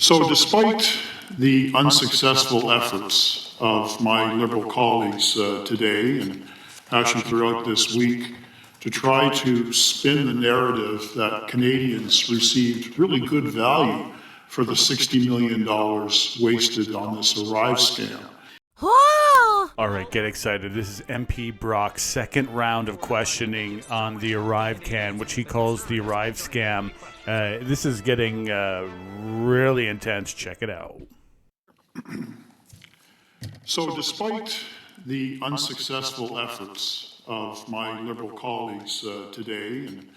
So despite the unsuccessful efforts of my Liberal colleagues today and actually throughout this week to try to spin the narrative that Canadians received really good value for the $60 million wasted on this Arrive scam. All right, get excited. This is MP Brock's second round of questioning on the ArriveCan, which he calls the Arrive scam. This is getting really intense. Check it out. So despite the unsuccessful efforts of my Liberal colleagues today and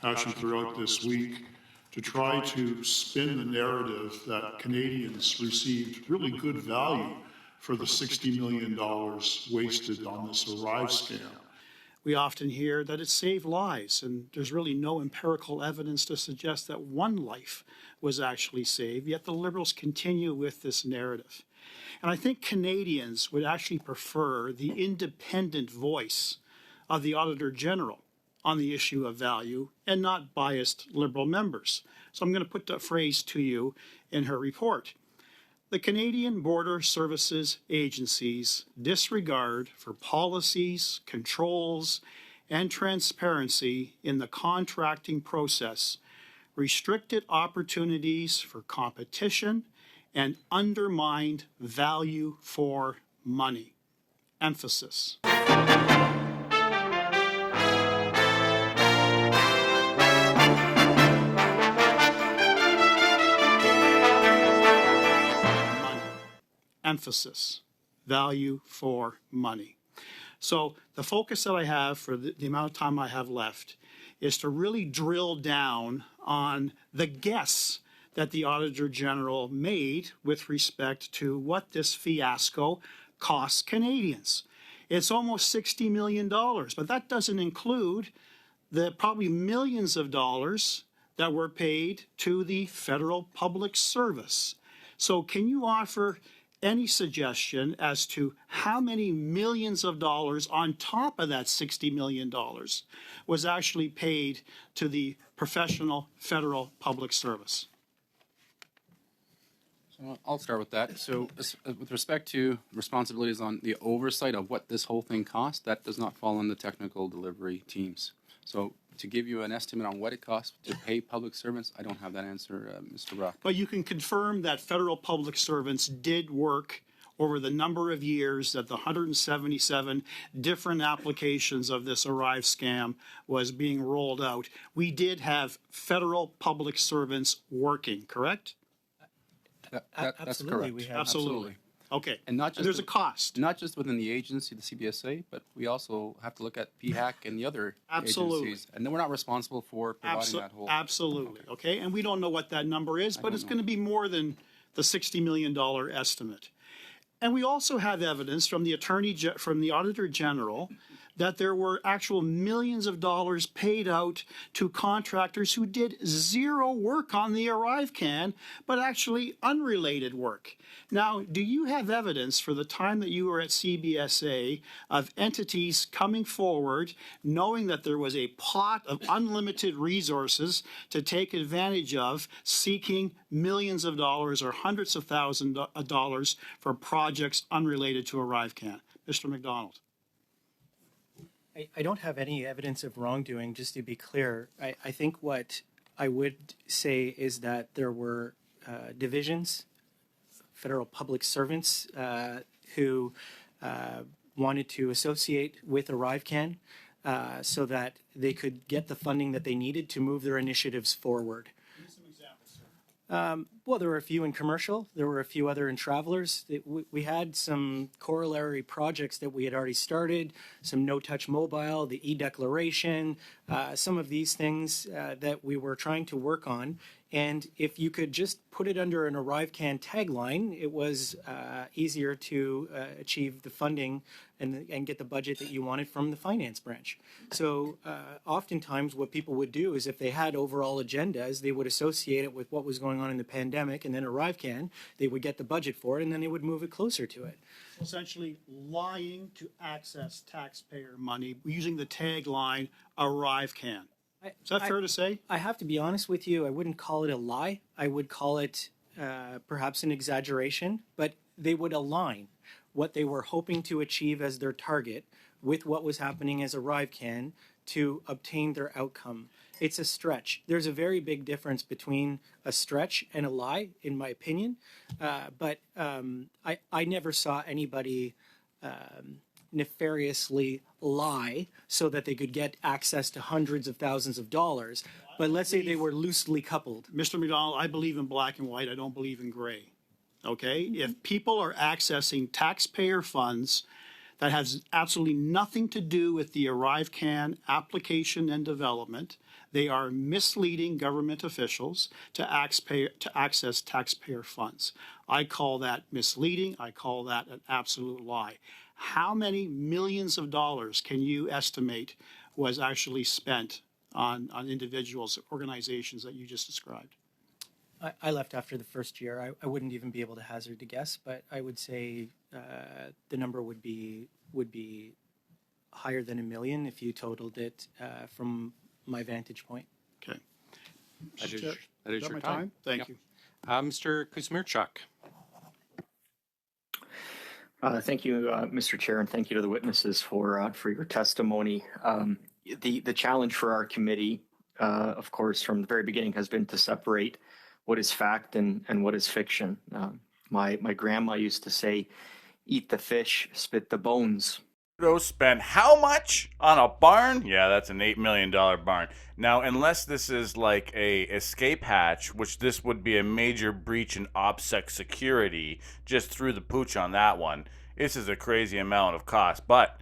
actually throughout this week to try to spin the narrative that Canadians received really good value for the $60 million wasted on this Arrive scam. We often hear that it saved lives, and there's really no empirical evidence to suggest that one life was actually saved, yet the Liberals continue with this narrative. And I think Canadians would actually prefer the independent voice of the Auditor General on the issue of value and not biased Liberal members. So I'm going to put that phrase to you in her report. The Canadian Border Services Agency's disregard for policies, controls, and transparency in the contracting process restricted opportunities for competition and undermined value for money. Emphasis. Emphasis, value for money. So the focus that I have for the amount of time I have left is to really drill down on the guess that the Auditor General made with respect to what this fiasco costs Canadians. It's almost $60 million, but that doesn't include the probably millions of dollars that were paid to the federal public service. So can you offer any suggestion as to how many millions of dollars on top of that $60 million was actually paid to the professional federal public service? So I'll start with that. So with respect to responsibilities on the oversight of what this whole thing cost, that does not fall on the technical delivery teams. So to give you an estimate on what it costs to pay public servants, I don't have that answer, Mr. Brock. But you can confirm that federal public servants did work over the number of years that the 177 different applications of this Arrive scam was being rolled out. We did have federal public servants working, correct? That's correct. We have. Absolutely. Okay. And not just there's a cost. Not just within the agency, the CBSA, but we also have to look at PHAC and the other agencies. And then we're not responsible for providing that whole. Absolutely. Okay. And we don't know what that number is, but it's going to be more than the $60 million estimate. And we also have evidence from the Auditor General that there were actual millions of dollars paid out to contractors who did zero work on the ArriveCan, but actually unrelated work. Now, do you have evidence for the time that you were at CBSA of entities coming forward, knowing that there was a pot of unlimited resources to take advantage of, seeking millions of dollars or hundreds of thousands of dollars for projects unrelated to ArriveCan? Mr. McDonald. I don't have any evidence of wrongdoing, just to be clear. I think what I would say is that there were divisions, federal public servants who wanted to associate with ArriveCan so that they could get the funding that they needed to move their initiatives forward. Give me some examples, sir. Well, there were a few in commercial. There were a few other in travelers. We had some corollary projects that we had already started, some no-touch mobile, the e-declaration, some of these things that we were trying to work on. And if you could just put it under an ArriveCan tagline, it was easier to achieve the funding and get the budget that you wanted from the finance branch. So oftentimes what people would do is if they had overall agendas, they would associate it with what was going on in the pandemic, and then ArriveCan, they would get the budget for it, and then they would move it closer to it. Essentially lying to access taxpayer money using the tagline ArriveCan. Is that fair to say? I have to be honest with you. I wouldn't call it a lie. I would call it perhaps an exaggeration, but they would align what they were hoping to achieve as their target with what was happening as ArriveCan to obtain their outcome. It's a stretch. There's a very big difference between a stretch and a lie, in my opinion. But I never saw anybody nefariously lie so that they could get access to hundreds of thousands of dollars. But let's say they were loosely coupled. Mr. McDonald, I believe in black and white. I don't believe in gray. Okay? If people are accessing taxpayer funds that has absolutely nothing to do with the ArriveCan application and development, they are misleading government officials to access taxpayer funds. I call that misleading. I call that an absolute lie. How many millions of dollars can you estimate was actually spent on individuals, organizations that you just described? I left after the first year. I wouldn't even be able to hazard a guess, but I would say the number would be higher than $1 million if you totaled it from my vantage point. Okay. That is Is that your my time. Thank Yep. you. Mr. Kuzmirchuk. Thank you, Mr. Chair, and thank you to the witnesses for your testimony. The challenge for our committee, of course, from the very beginning has been to separate what is fact and what is fiction. My grandma used to say, "Eat the fish, spit the bones." Trudeau spent how much on a barn? Yeah, that's an $8 million barn. Now, unless this is like a escape hatch, which this would be a major breach in OPSEC security, just threw the pooch on that one. This is a crazy amount of cost. But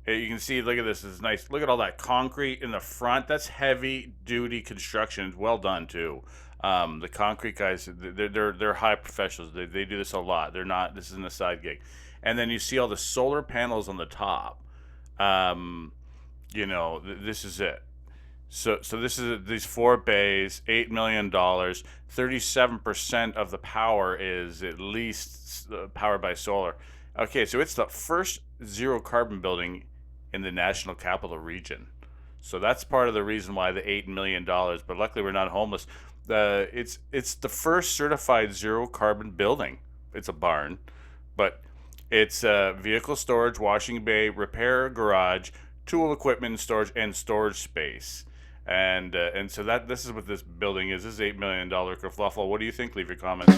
you can see, look at this. It's nice. Look at all that concrete in the front. That's heavy-duty construction. It's well done, too. The concrete guys, they're high professionals. They do this a lot. They're not, this isn't a side gig. And then you see all the solar panels on the top. You know, this is it. So this is these 4 bays, $8 million. 37% of the power is at least powered by solar. Okay, so it's the first zero carbon building in the National Capital Region. So that's part of the reason why the $8 million. But luckily, we're not homeless. It's the first certified zero carbon building. It's a barn, but it's vehicle storage, washing bay, repair garage, tool equipment storage, and storage space. And so this is what this building is. This is $8 million kerfluffle. What do you think? Leave your comments.